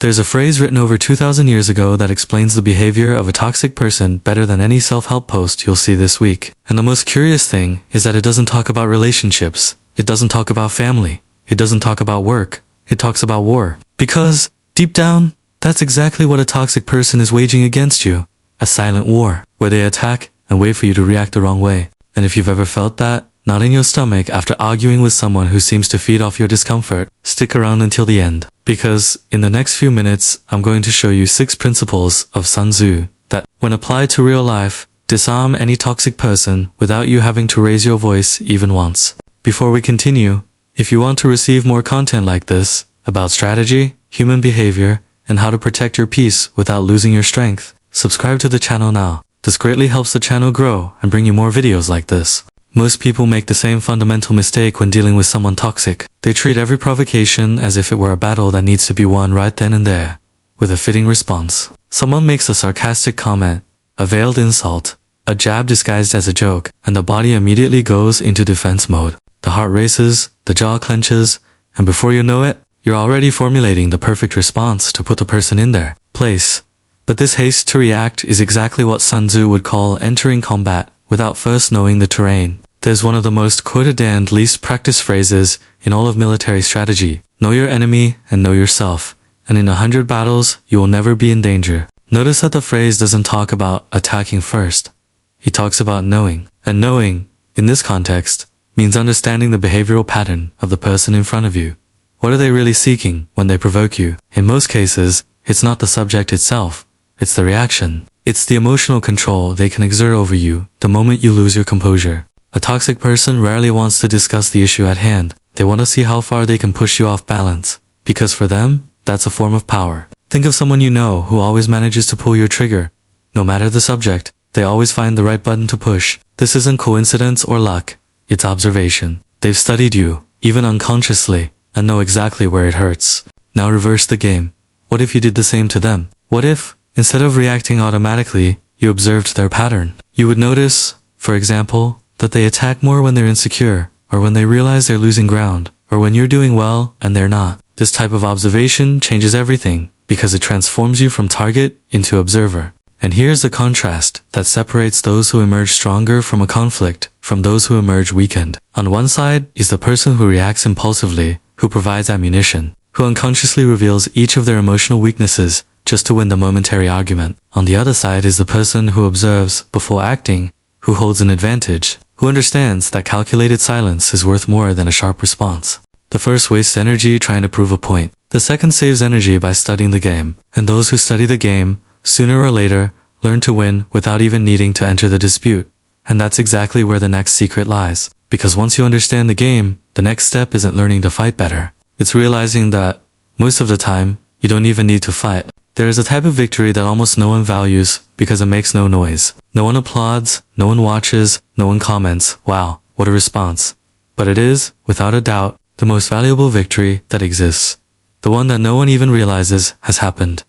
There's a phrase written over 2,000 years ago that explains the behavior of a toxic person better than any self-help post you'll see this week. And the most curious thing is that it doesn't talk about relationships. It doesn't talk about family. It doesn't talk about work. It talks about war. Because, deep down, that's exactly what a toxic person is waging against you. A silent war, where they attack and wait for you to react the wrong way. And if you've ever felt that, knot in your stomach after arguing with someone who seems to feed off your discomfort, stick around until the end. Because, in the next few minutes, I'm going to show you 6 principles of Sun Tzu that, when applied to real life, disarm any toxic person without you having to raise your voice even once. Before we continue, if you want to receive more content like this, about strategy, human behavior, and how to protect your peace without losing your strength, subscribe to the channel now. This greatly helps the channel grow and bring you more videos like this. Most people make the same fundamental mistake when dealing with someone toxic. They treat every provocation as if it were a battle that needs to be won right then and there, with a fitting response. Someone makes a sarcastic comment, a veiled insult, a jab disguised as a joke, and the body immediately goes into defense mode. The heart races, the jaw clenches, and before you know it, you're already formulating the perfect response to put the person in their place. But this haste to react is exactly what Sun Tzu would call entering combat without first knowing the terrain. There's one of the most quoted and least practiced phrases in all of military strategy. Know your enemy and know yourself, and in 100 battles, you will never be in danger. Notice that the phrase doesn't talk about attacking first. He talks about knowing. And knowing, in this context, means understanding the behavioral pattern of the person in front of you. What are they really seeking when they provoke you? In most cases, it's not the subject itself, it's the reaction. It's the emotional control they can exert over you the moment you lose your composure. A toxic person rarely wants to discuss the issue at hand. They want to see how far they can push you off balance. Because for them, that's a form of power. Think of someone you know who always manages to pull your trigger. No matter the subject, they always find the right button to push. This isn't coincidence or luck. It's observation. They've studied you, even unconsciously, and know exactly where it hurts. Now reverse the game. What if you did the same to them? What if, instead of reacting automatically, you observed their pattern? You would notice, for example, that they attack more when they're insecure, or when they realize they're losing ground, or when you're doing well and they're not. This type of observation changes everything, because it transforms you from target into observer. And here's the contrast that separates those who emerge stronger from a conflict from those who emerge weakened. On one side is the person who reacts impulsively, who provides ammunition, who unconsciously reveals each of their emotional weaknesses just to win the momentary argument. On the other side is the person who observes before acting, who holds an advantage, who understands that calculated silence is worth more than a sharp response. The first wastes energy trying to prove a point. The second saves energy by studying the game. And those who study the game, sooner or later, learn to win without even needing to enter the dispute. And that's exactly where the next secret lies. Because once you understand the game, the next step isn't learning to fight better. It's realizing that, most of the time, you don't even need to fight. There is a type of victory that almost no one values because it makes no noise. No one applauds, no one watches, no one comments, "Wow, what a response." But it is, without a doubt, the most valuable victory that exists. The one that no one even realizes has happened.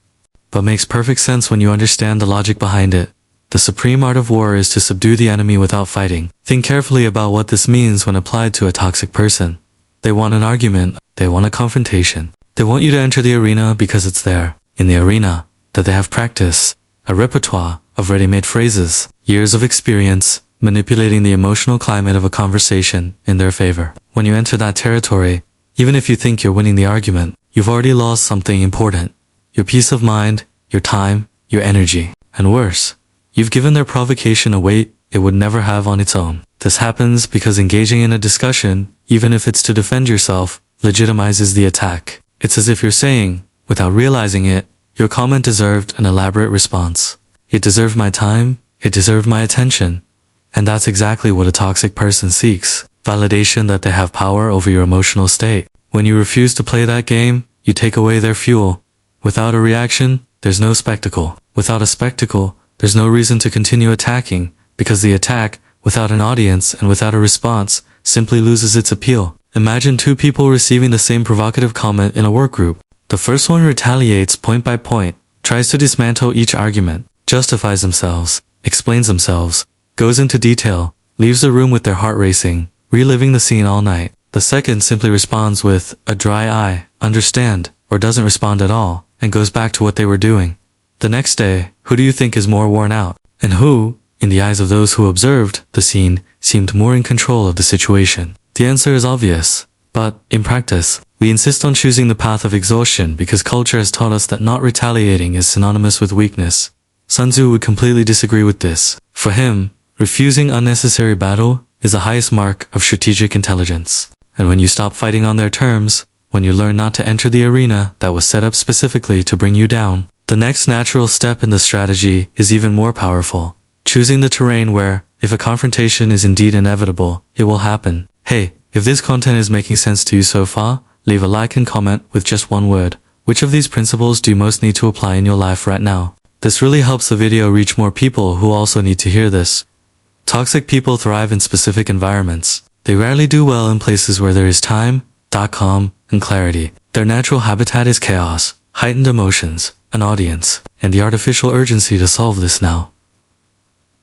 But makes perfect sense when you understand the logic behind it. The supreme art of war is to subdue the enemy without fighting. Think carefully about what this means when applied to a toxic person. They want an argument. They want a confrontation. They want you to enter the arena because it's there, in the arena, that they have practice, a repertoire of ready-made phrases, years of experience, manipulating the emotional climate of a conversation in their favor. When you enter that territory, even if you think you're winning the argument, you've already lost something important. Your peace of mind, your time, your energy. And worse, you've given their provocation a weight it would never have on its own. This happens because engaging in a discussion, even if it's to defend yourself, legitimizes the attack. It's as if you're saying, without realizing it, your comment deserved an elaborate response. It deserved my time, it deserved my attention. And that's exactly what a toxic person seeks. Validation that they have power over your emotional state. When you refuse to play that game, you take away their fuel. Without a reaction, there's no spectacle. Without a spectacle, there's no reason to continue attacking, because the attack, without an audience and without a response, simply loses its appeal. Imagine two people receiving the same provocative comment in a work group. The first one retaliates point by point, tries to dismantle each argument, justifies themselves, explains themselves, goes into detail, leaves the room with their heart racing, reliving the scene all night. The second simply responds with a dry eye, understand, or doesn't respond at all, and goes back to what they were doing. The next day, who do you think is more worn out? And who, in the eyes of those who observed the scene, seemed more in control of the situation? The answer is obvious, but, in practice, we insist on choosing the path of exhaustion because culture has taught us that not retaliating is synonymous with weakness. Sun Tzu would completely disagree with this. For him, refusing unnecessary battle is the highest mark of strategic intelligence. And when you stop fighting on their terms, when you learn not to enter the arena that was set up specifically to bring you down, the next natural step in the strategy is even more powerful. Choosing the terrain where, if a confrontation is indeed inevitable, it will happen. Hey, if this content is making sense to you so far, leave a like and comment with just one word. Which of these principles do you most need to apply in your life right now? This really helps the video reach more people who also need to hear this. Toxic people thrive in specific environments. They rarely do well in places where there is time, calm, and clarity. Their natural habitat is chaos, heightened emotions, an audience, and the artificial urgency to solve this now.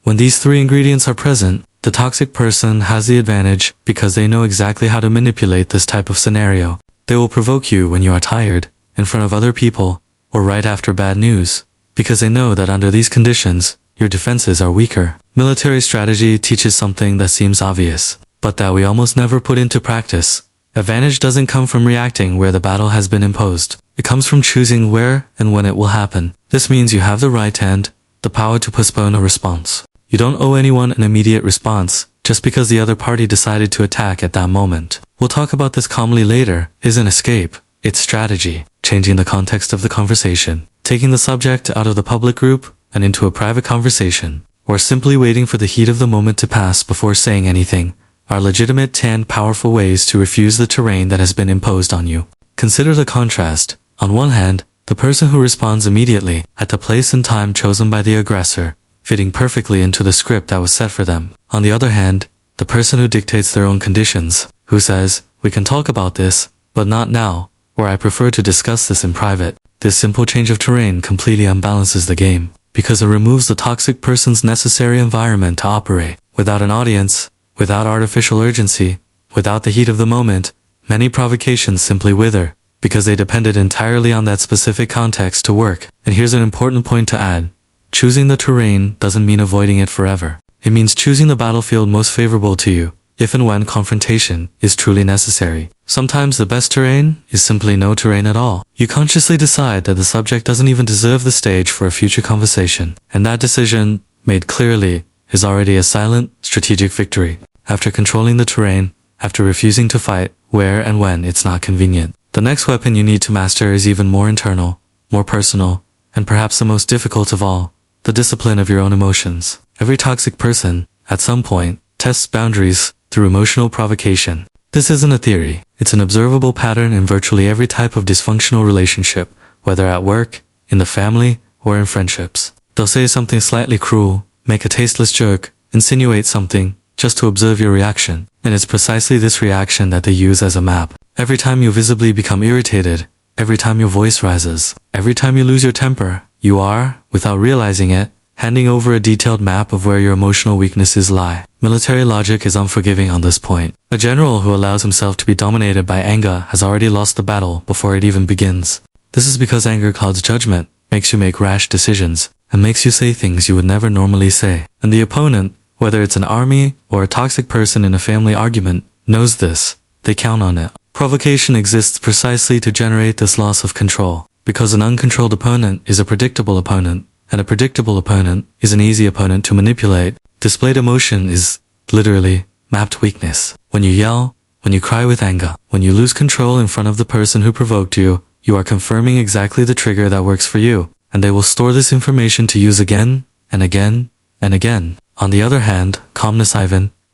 When these three ingredients are present, the toxic person has the advantage because they know exactly how to manipulate this type of scenario. They will provoke you when you are tired, in front of other people, or right after bad news, because they know that under these conditions, your defenses are weaker. Military strategy teaches something that seems obvious, but that we almost never put into practice. Advantage doesn't come from reacting where the battle has been imposed. It comes from choosing where and when it will happen. This means you have the right and the power to postpone a response. You don't owe anyone an immediate response just because the other party decided to attack at that moment. We'll talk about this calmly later. Isn't escape, it's strategy. Changing the context of the conversation. Taking the subject out of the public group and into a private conversation. Or simply waiting for the heat of the moment to pass before saying anything are legitimate and powerful ways to refuse the terrain that has been imposed on you. Consider the contrast. On one hand, the person who responds immediately at the place and time chosen by the aggressor, fitting perfectly into the script that was set for them. On the other hand, the person who dictates their own conditions, who says, "We can talk about this, but not now," or "I prefer to discuss this in private." This simple change of terrain completely unbalances the game, because it removes the toxic person's necessary environment to operate. Without an audience, without artificial urgency, without the heat of the moment, many provocations simply wither, because they depended entirely on that specific context to work. And here's an important point to add. Choosing the terrain doesn't mean avoiding it forever. It means choosing the battlefield most favorable to you, if and when confrontation is truly necessary. Sometimes the best terrain is simply no terrain at all. You consciously decide that the subject doesn't even deserve the stage for a future conversation, and that decision, made clearly, is already a silent, strategic victory. After controlling the terrain, after refusing to fight, where and when it's not convenient. The next weapon you need to master is even more internal, more personal, and perhaps the most difficult of all, the discipline of your own emotions. Every toxic person, at some point, tests boundaries through emotional provocation. This isn't a theory, it's an observable pattern in virtually every type of dysfunctional relationship, whether at work, in the family, or in friendships. They'll say something slightly cruel, make a tasteless joke, insinuate something, just to observe your reaction. And it's precisely this reaction that they use as a map. Every time you visibly become irritated, every time your voice rises, every time you lose your temper, you are, without realizing it, handing over a detailed map of where your emotional weaknesses lie. Military logic is unforgiving on this point. A general who allows himself to be dominated by anger has already lost the battle before it even begins. This is because anger clouds judgment, makes you make rash decisions, and makes you say things you would never normally say. And the opponent, whether it's an army or a toxic person in a family argument, knows this. They count on it. Provocation exists precisely to generate this loss of control, because an uncontrolled opponent is a predictable opponent, and a predictable opponent is an easy opponent to manipulate. Displayed emotion is, literally, mapped weakness. When you yell, when you cry with anger, when you lose control in front of the person who provoked you, you are confirming exactly the trigger that works for you, and they will store this information to use again, and again, and again. On the other hand, calmness,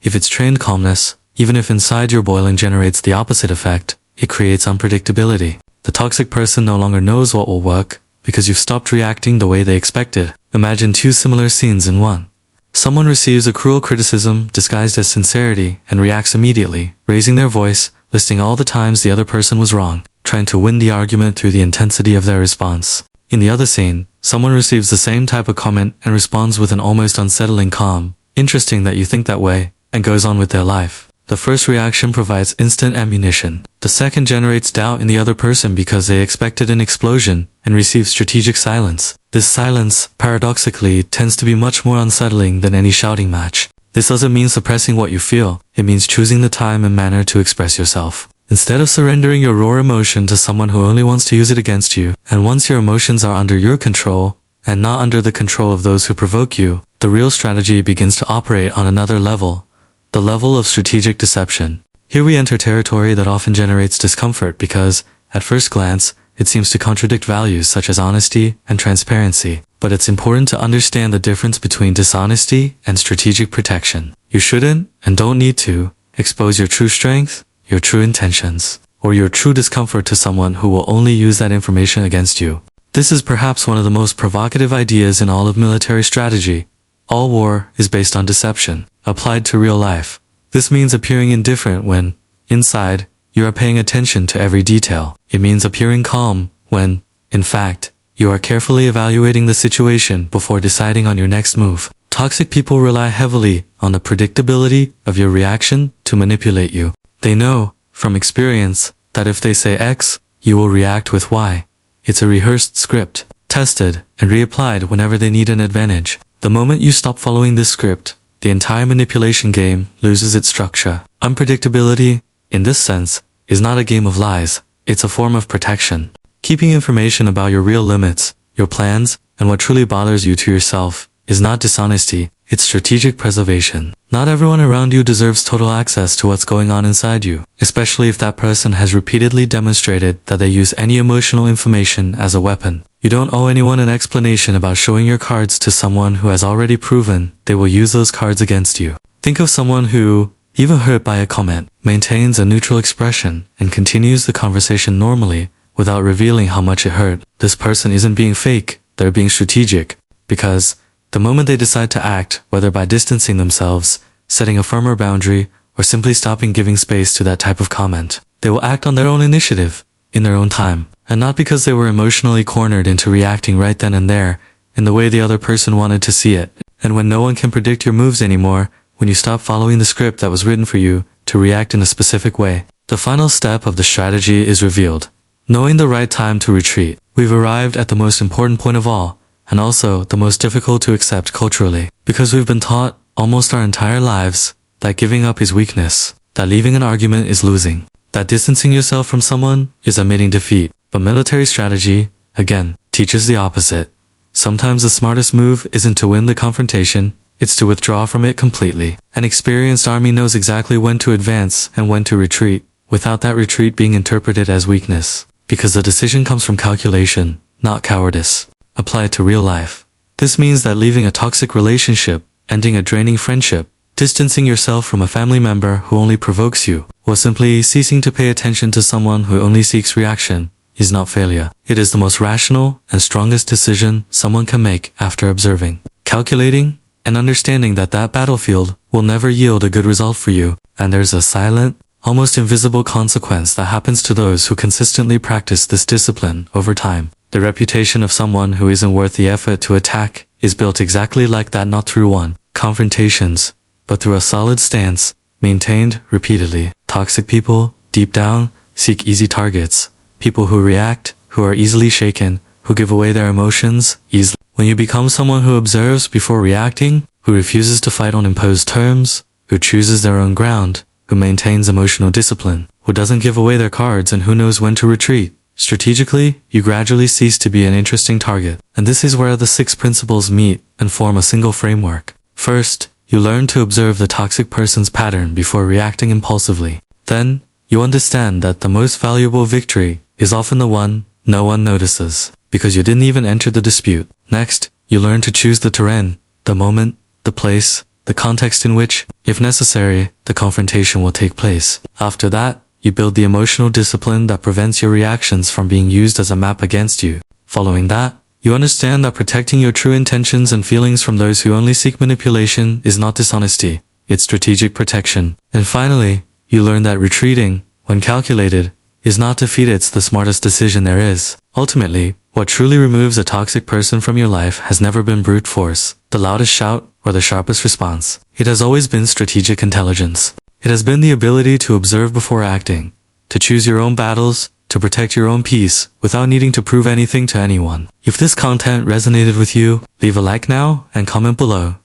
if it's trained calmness, even if inside your boiling generates the opposite effect, it creates unpredictability. The toxic person no longer knows what will work, because you've stopped reacting the way they expected. Imagine two similar scenes in one. Someone receives a cruel criticism disguised as sincerity and reacts immediately, raising their voice, listing all the times the other person was wrong, trying to win the argument through the intensity of their response. In the other scene, someone receives the same type of comment and responds with an almost unsettling calm. Interesting that you think that way, and goes on with their life. The first reaction provides instant ammunition. The second generates doubt in the other person because they expected an explosion and receive strategic silence. This silence, paradoxically, tends to be much more unsettling than any shouting match. This doesn't mean suppressing what you feel. It means choosing the time and manner to express yourself. Instead of surrendering your raw emotion to someone who only wants to use it against you, and once your emotions are under your control, and not under the control of those who provoke you, the real strategy begins to operate on another level, the level of strategic deception. Here we enter territory that often generates discomfort because, at first glance, it seems to contradict values such as honesty and transparency. But it's important to understand the difference between dishonesty and strategic protection. You shouldn't, and don't need to, expose your true strength, your true intentions, or your true discomfort to someone who will only use that information against you. This is perhaps one of the most provocative ideas in all of military strategy. All war is based on deception, applied to real life. This means appearing indifferent when, inside, you are paying attention to every detail. It means appearing calm when, in fact, you are carefully evaluating the situation before deciding on your next move. Toxic people rely heavily on the predictability of your reaction to manipulate you. They know, from experience, that if they say X, you will react with Y. It's a rehearsed script, tested and reapplied whenever they need an advantage. The moment you stop following this script, the entire manipulation game loses its structure. Unpredictability, in this sense, is not a game of lies. It's a form of protection. Keeping information about your real limits, your plans, and what truly bothers you to yourself is not dishonesty, it's strategic preservation. Not everyone around you deserves total access to what's going on inside you, especially if that person has repeatedly demonstrated that they use any emotional information as a weapon. You don't owe anyone an explanation about showing your cards to someone who has already proven they will use those cards against you. Think of someone who, even hurt by a comment, maintains a neutral expression and continues the conversation normally without revealing how much it hurt. This person isn't being fake, they're being strategic, because the moment they decide to act, whether by distancing themselves, setting a firmer boundary, or simply stopping giving space to that type of comment, they will act on their own initiative, in their own time, and not because they were emotionally cornered into reacting right then and there, in the way the other person wanted to see it. And when no one can predict your moves anymore, when you stop following the script that was written for you to react in a specific way, the final step of the strategy is revealed. Knowing the right time to retreat. We've arrived at the most important point of all, and also the most difficult to accept culturally, because we've been taught, almost our entire lives, that giving up is weakness, that leaving an argument is losing, that distancing yourself from someone is admitting defeat. But military strategy, again, teaches the opposite. Sometimes the smartest move isn't to win the confrontation, it's to withdraw from it completely. An experienced army knows exactly when to advance and when to retreat, without that retreat being interpreted as weakness, because the decision comes from calculation, not cowardice. Apply it to real life. This means that leaving a toxic relationship, ending a draining friendship, distancing yourself from a family member who only provokes you, or simply ceasing to pay attention to someone who only seeks reaction, is not failure. It is the most rational and strongest decision someone can make after observing, calculating, and understanding that that battlefield will never yield a good result for you, and there's a silent, almost invisible consequence that happens to those who consistently practice this discipline over time. The reputation of someone who isn't worth the effort to attack is built exactly like that, not through one confrontations, but through a solid stance, maintained repeatedly. Toxic people, deep down, seek easy targets. People who react, who are easily shaken, who give away their emotions easily. When you become someone who observes before reacting, who refuses to fight on imposed terms, who chooses their own ground, who maintains emotional discipline, who doesn't give away their cards, and who knows when to retreat, strategically, you gradually cease to be an interesting target. And this is where the 6 principles meet and form a single framework. First, you learn to observe the toxic person's pattern before reacting impulsively. Then, you understand that the most valuable victory is often the one no one notices, because you didn't even enter the dispute. Next, you learn to choose the terrain, the moment, the place, the context in which, if necessary, the confrontation will take place. After that, you build the emotional discipline that prevents your reactions from being used as a map against you. Following that, you understand that protecting your true intentions and feelings from those who only seek manipulation is not dishonesty, it's strategic protection. And finally, you learn that retreating, when calculated, is not defeat, it's the smartest decision there is. Ultimately, what truly removes a toxic person from your life has never been brute force, the loudest shout, or the sharpest response. It has always been strategic intelligence. It has been the ability to observe before acting, to choose your own battles, to protect your own peace, without needing to prove anything to anyone. If this content resonated with you, leave a like now and comment below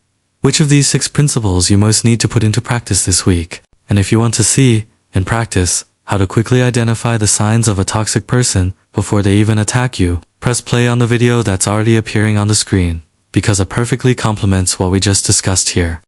which of these 6 principles you most need to put into practice this week. And if you want to see, in practice, how to quickly identify the signs of a toxic person before they even attack you, press play on the video that's already appearing on the screen, because it perfectly complements what we just discussed here.